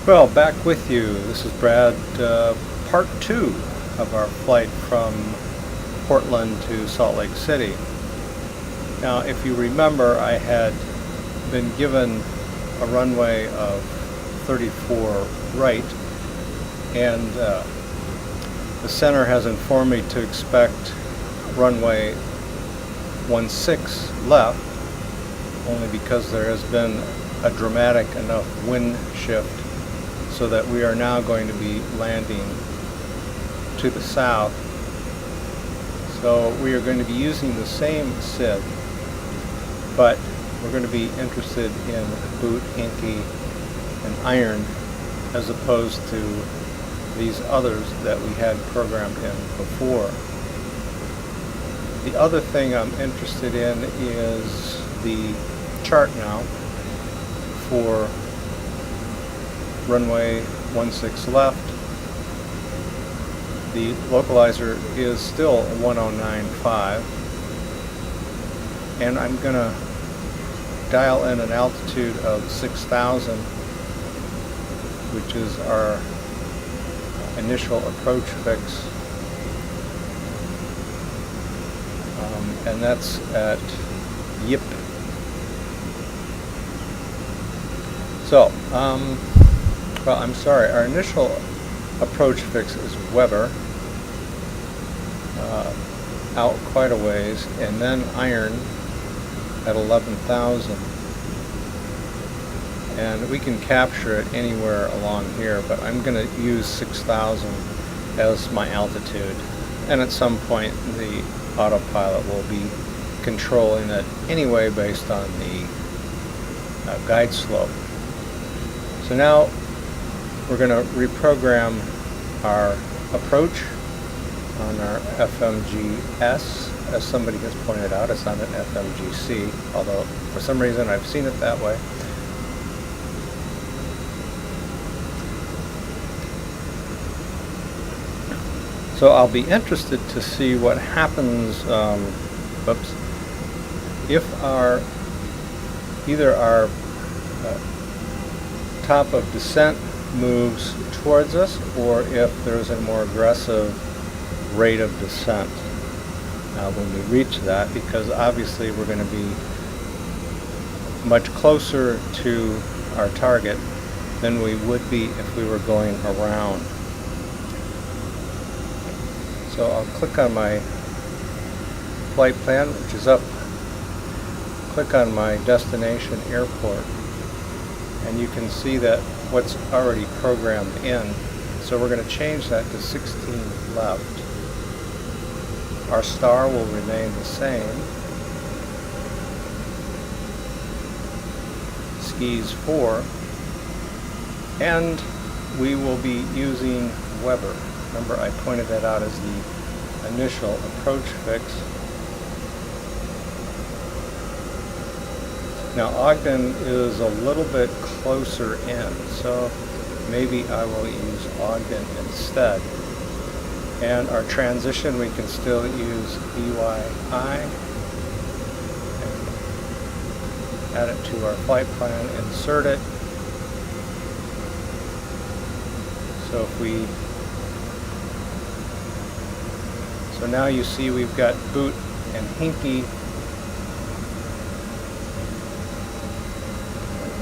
Well, back with you. This is Brad, part 2 of our flight from Portland to Salt Lake City. Now, if you remember, I had been given a runway of 34 right, and the center has informed me to expect runway 16 left, only because there has been a dramatic enough wind shift so that we are now going to be landing to the south. So we are going to be using the same SID, but we're going to be interested in boot, hinky, and iron as opposed to these others that we had programmed in before. The other thing I'm interested in is the chart now for runway 16 left. The localizer is still 1095, and I'm going to dial in an altitude of 6,000, which is our initial approach fix, and that's at Yip. So, well, I'm sorry, our initial approach fix is Weber, out quite a ways, and then iron at 11,000. And we can capture it anywhere along here, but I'm going to use 6,000 as my altitude. And at some point, the autopilot will be controlling it anyway based on the guide slope. So now we're going to reprogram our approach on our FMGS. As somebody has pointed out, it's not an FMGC, although for some reason I've seen it that way. So I'll be interested to see what happens if either our top of descent moves towards us, or if there's a more aggressive rate of descent when we reach that, because obviously we're going to be much closer to our target than we would be if we were going around. So I'll click on my flight plan, which is up, click on my destination airport, and you can see that what's already programmed in. So we're going to change that to 16 left. Our star will remain the same. Skis 4. And we will be using Weber. Remember, I pointed that out as the initial approach fix. Now Ogden is a little bit closer in, so maybe I will use Ogden instead. And our transition, we can still use EYI and add it to our flight plan, insert it. So now you see we've got boot and hinky.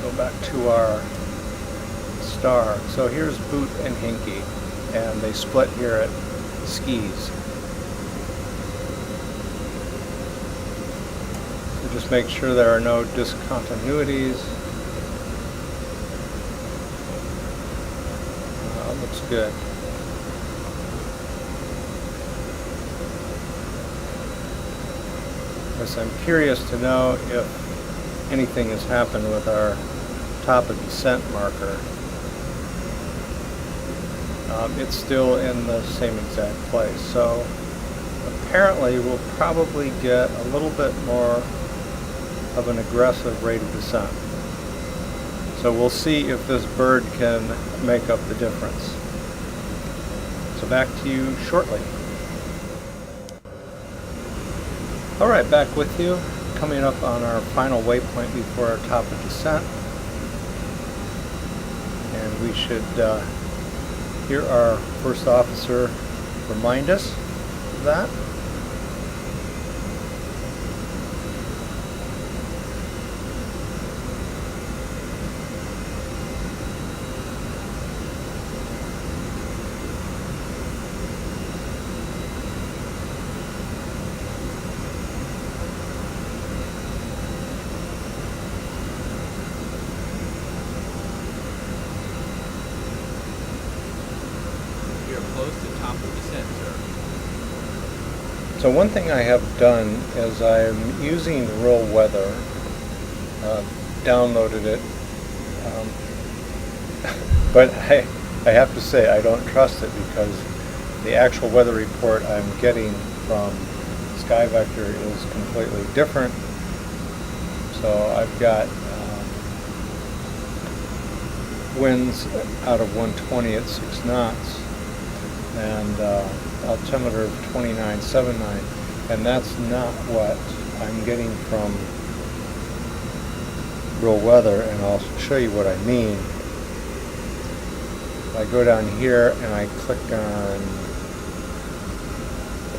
Go back to our star. So here's boot and hinky, and they split here at skis. So just make sure there are no discontinuities. Looks good. Yes, I'm curious to know if anything has happened with our top of descent marker. It's still in the same exact place. So apparently we'll probably get a little bit more of an aggressive rate of descent. So we'll see if this bird can make up the difference. So back to you shortly. Alright, back with you. Coming up on our final waypoint before our top of descent. And we should hear our first officer remind us of that. So one thing I have done is I'm using real weather, downloaded it, but I have to say I don't trust it because the actual weather report I'm getting from SkyVector is completely different. So I've got winds out of 120 at 6 knots and altimeter of 29.79, and that's not what I'm getting from real weather, and I'll show you what I mean. I go down here and I click on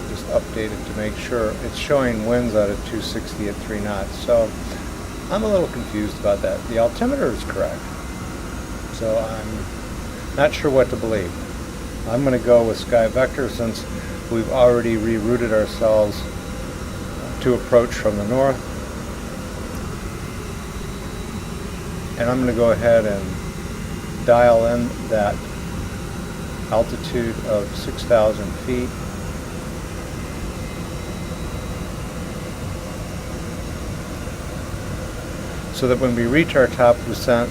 just update it to make sure it's showing winds out of 260 at 3 knots. So I'm a little confused about that. The altimeter is correct, so I'm not sure what to believe. I'm going to go with SkyVector since we've already rerouted ourselves to approach from the north. And I'm going to go ahead and dial in that altitude of 6,000 feet. So that when we reach our top descent,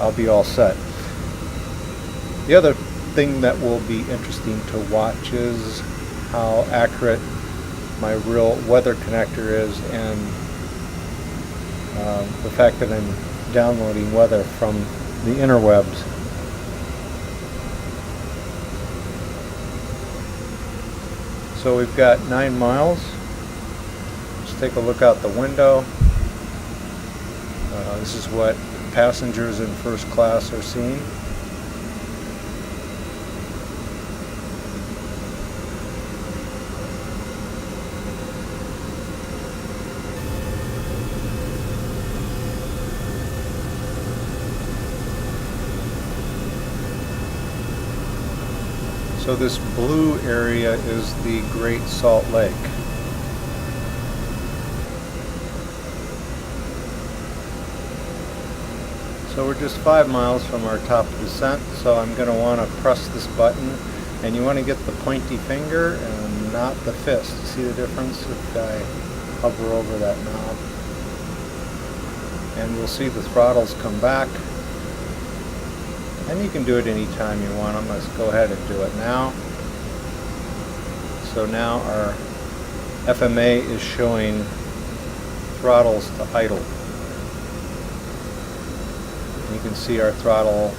I'll be all set. The other thing that will be interesting to watch is how accurate my real weather connector is, and the fact that I'm downloading weather from the interwebs. So we've got 9 miles. Let's take a look out the window. This is what passengers in first class are seeing. So this blue area is the Great Salt Lake. So we're just 5 miles from our top descent, so I'm going to want to press this button, and you want to get the pointy finger and not the fist. See the difference if I hover over that knob? And we'll see the throttles come back. And you can do it anytime you want. I'm going to go ahead and do it now. So now our FMA is showing throttles to idle. You can see our throttles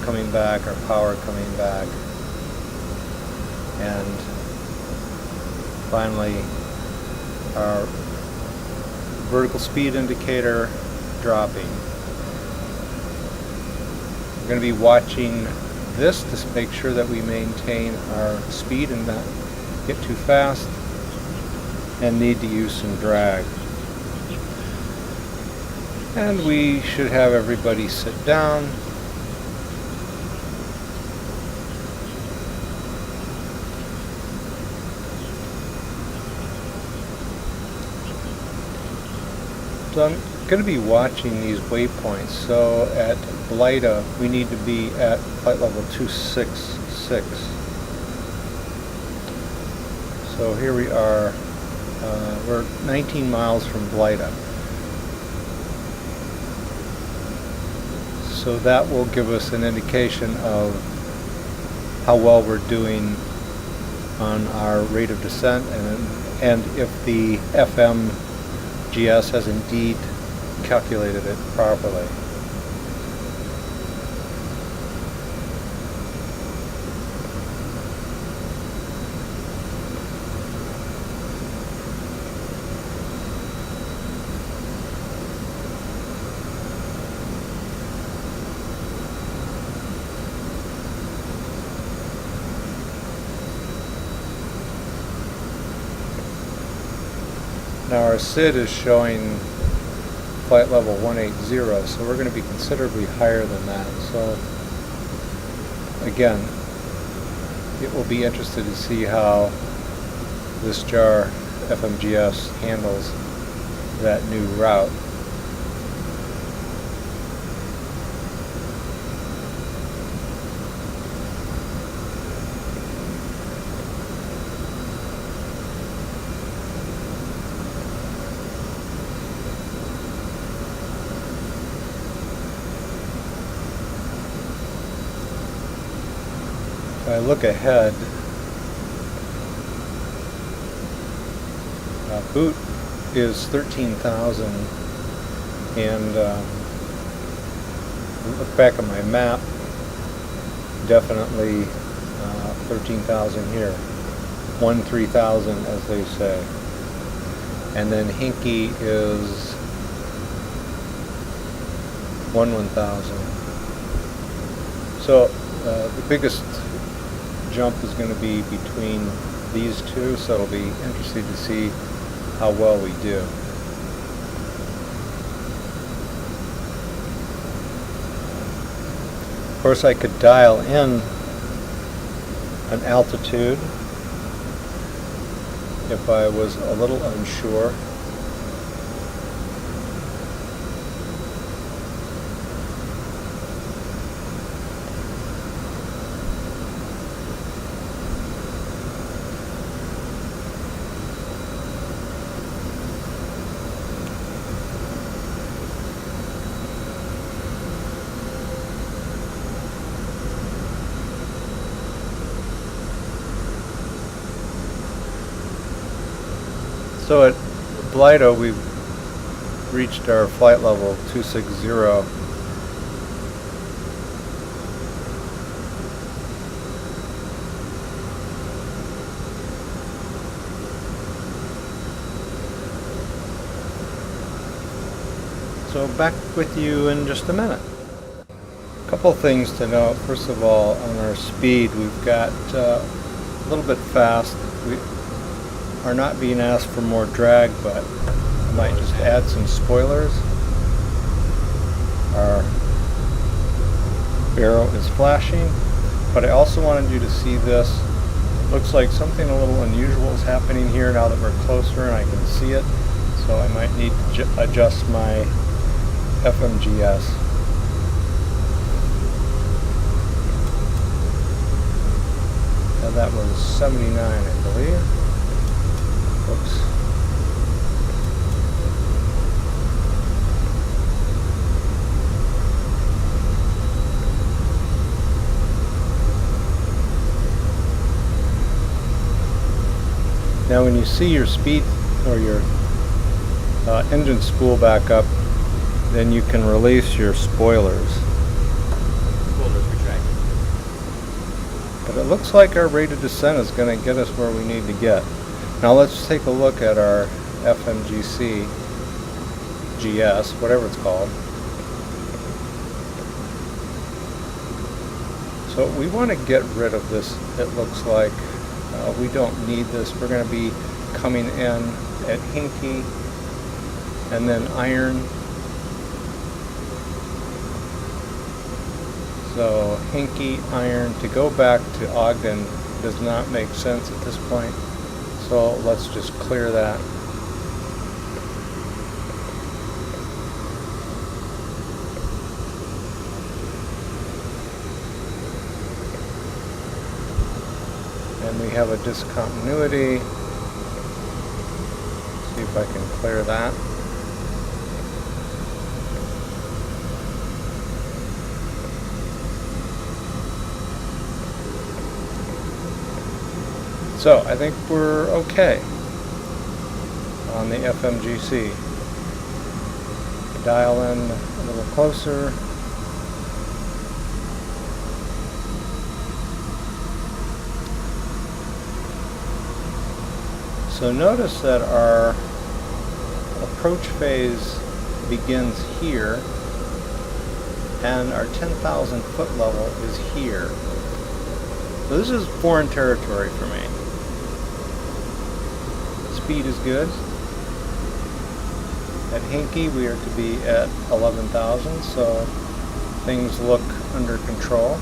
coming back, our power coming back, and finally our vertical speed indicator dropping. We're going to be watching this to make sure that we maintain our speed and not get too fast and need to use some drag. And we should have everybody sit down. So I'm going to be watching these waypoints. So at Blida, we need to be at flight level 266. So here we are. We're 19 miles from Blida. So that will give us an indication of how well we're doing on our rate of descent, and if the FMGS has indeed calculated it properly. Now our SID is showing flight level 180, so we're going to be considerably higher than that. So again, it will be interesting to see how this JAR FMGS handles that new route. If I look ahead, boot is 13,000, and look back at my map, definitely 13,000 here, 1-3,000 as they say, and then Hinky is 1-1,000. So the biggest jump is going to be between these two, so it'll be interesting to see how well we do. Of course, I could dial in an altitude if I was a little unsure. So at Blido, we've reached our flight level 260. So back with you in just a minute. A couple things to note. First of all, on our speed, we've got a little bit fast. We are not being asked for more drag, but I might just add some spoilers. Our arrow is flashing, but I also wanted you to see this. It looks like something a little unusual is happening here now that we're closer and I can see it, so I might need to adjust my FMGS. And that was 79, I believe. Oops. Now when you see your speed or your engine spool back up, then you can release your spoilers. Spoilers retracted. But it looks like our rate of descent is going to get us where we need to get. Now let's take a look at our FMGC GS, whatever it's called. So we want to get rid of this. It looks like we don't need this. We're going to be coming in at Hinky and then Iron. So Hinky, Iron, to go back to Ogden does not make sense at this point. So let's just clear that. And we have a discontinuity. See if I can clear that. So I think we're okay on the FMGC. Dial in a little closer. So notice that our approach phase begins here and our 10,000 foot level is here. So this is foreign territory for me. Speed is good. At Hinkie, we are to be at 11,000, so things look under control.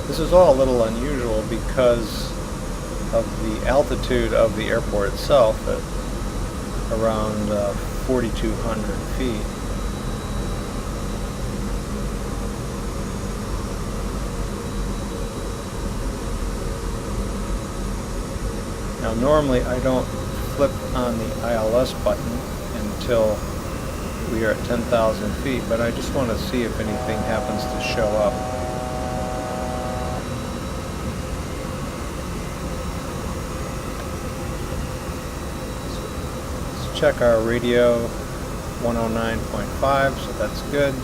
This is all a little unusual because of the altitude of the airport itself at around 4,200 feet. Now normally I don't flip on the ILS button until we are at 10,000 feet, but I just want to see if anything happens to show up. Check our radio 109.5, so that's good,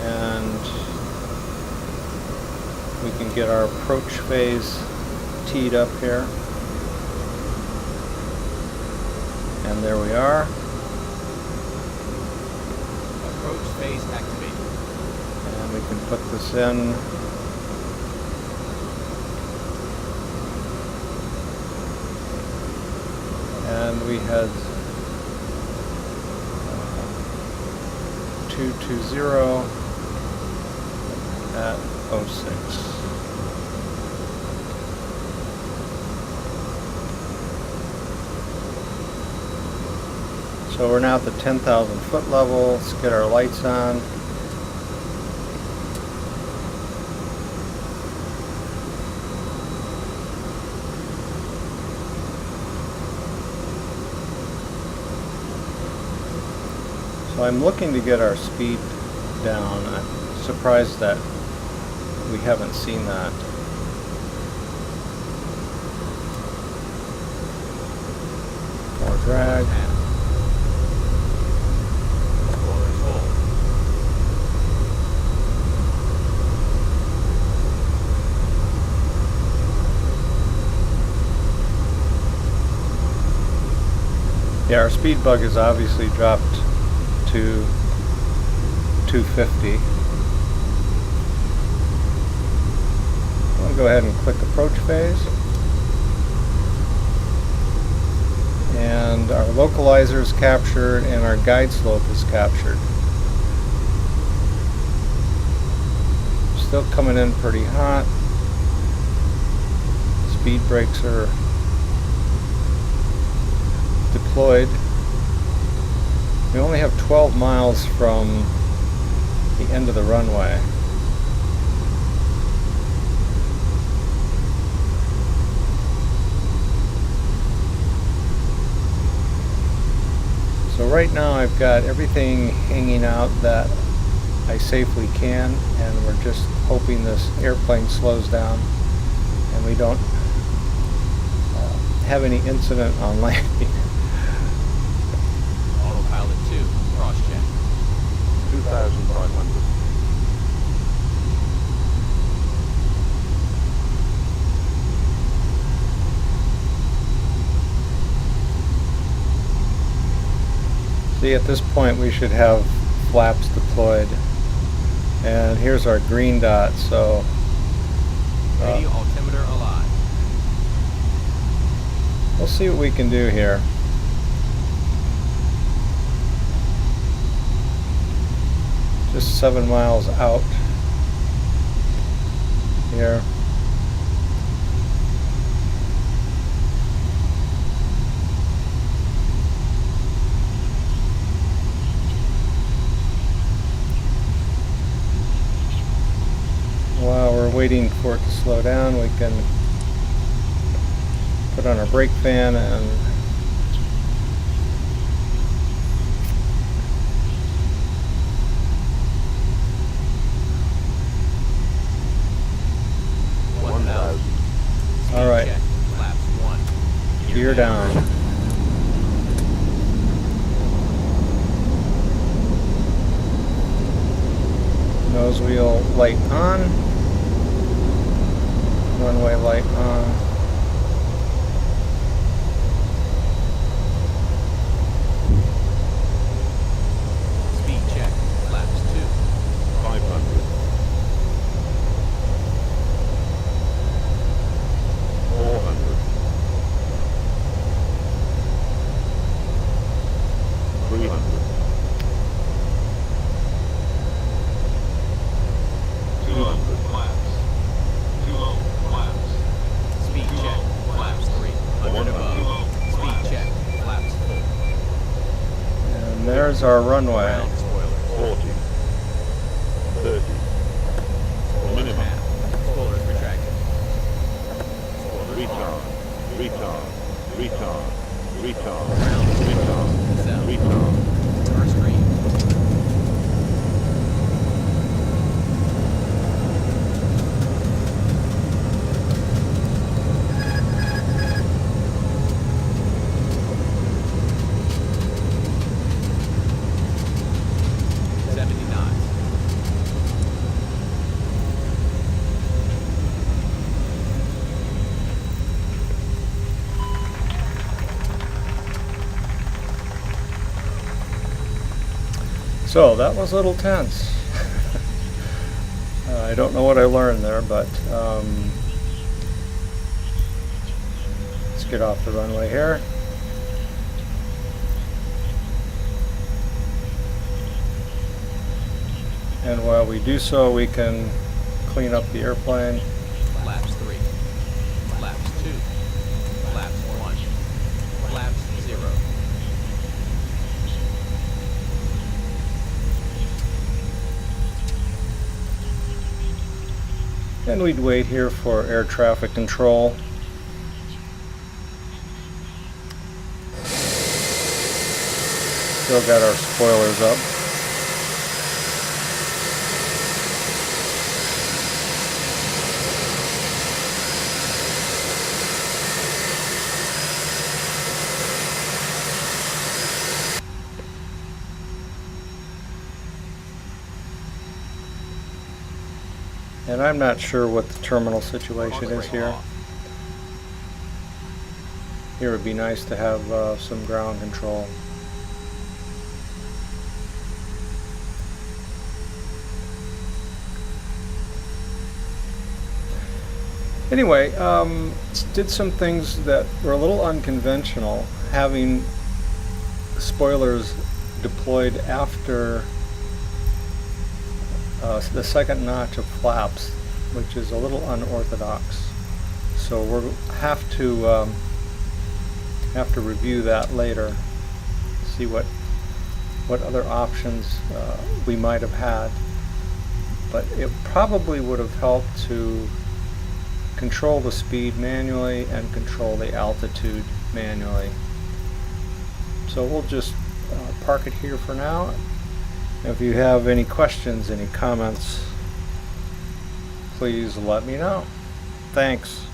and we can get our approach phase teed up here, and there we are. Approach phase activated. And we can put this in. And we had 220 at 06. So we're now at the 10,000 foot level. Let's get our lights on. So I'm looking to get our speed down. I'm surprised that we haven't seen that. More drag. Yeah, our speed bug has obviously dropped to 250. I'll go ahead and click approach phase. And our localizer is captured and our guide slope is captured. Still coming in pretty hot. Speed brakes are deployed. We only have 12 miles from the end of the runway. So right now I've got everything hanging out that I safely can, and we're just hoping this airplane slows down and we don't have any incident on landing. Autopilot 2, cross-check. 2,500. See, at this point we should have flaps deployed. And here's our green dot, so Radio altimeter alive. we'll see what we can do here. Just 7 miles out here. While we're waiting for it to slow down, we can put on our brake fan and all right, Check. Flaps 1. gear down. Nose wheel light on. Runway light on. is our runway. Ground spoilers. 40, 30, Spoilers minimum. half. Spoilers retracted. Spoilers retard, armed. retard, retard, retard, Ground retard, spoilers. Cell. retard. First green. So that was a little tense. I don't know what I learned there, but let's get off the runway here. And while we do so, we can clean up the airplane. Flaps 3. Flaps 2. Flaps 1. Flaps 0. And we'd wait here for air traffic control. Still got our spoilers up. And I'm not sure what the terminal situation is here. Here would be nice to have some ground control. Anyway, did some things that were a little unconventional, having spoilers deployed after the second notch of flaps, which is a little unorthodox. So we'll have to review that later, see what other options we might have had. But it probably would have helped to control the speed manually and control the altitude manually. So we'll just park it here for now. If you have any questions, any comments, please let me know. Thanks.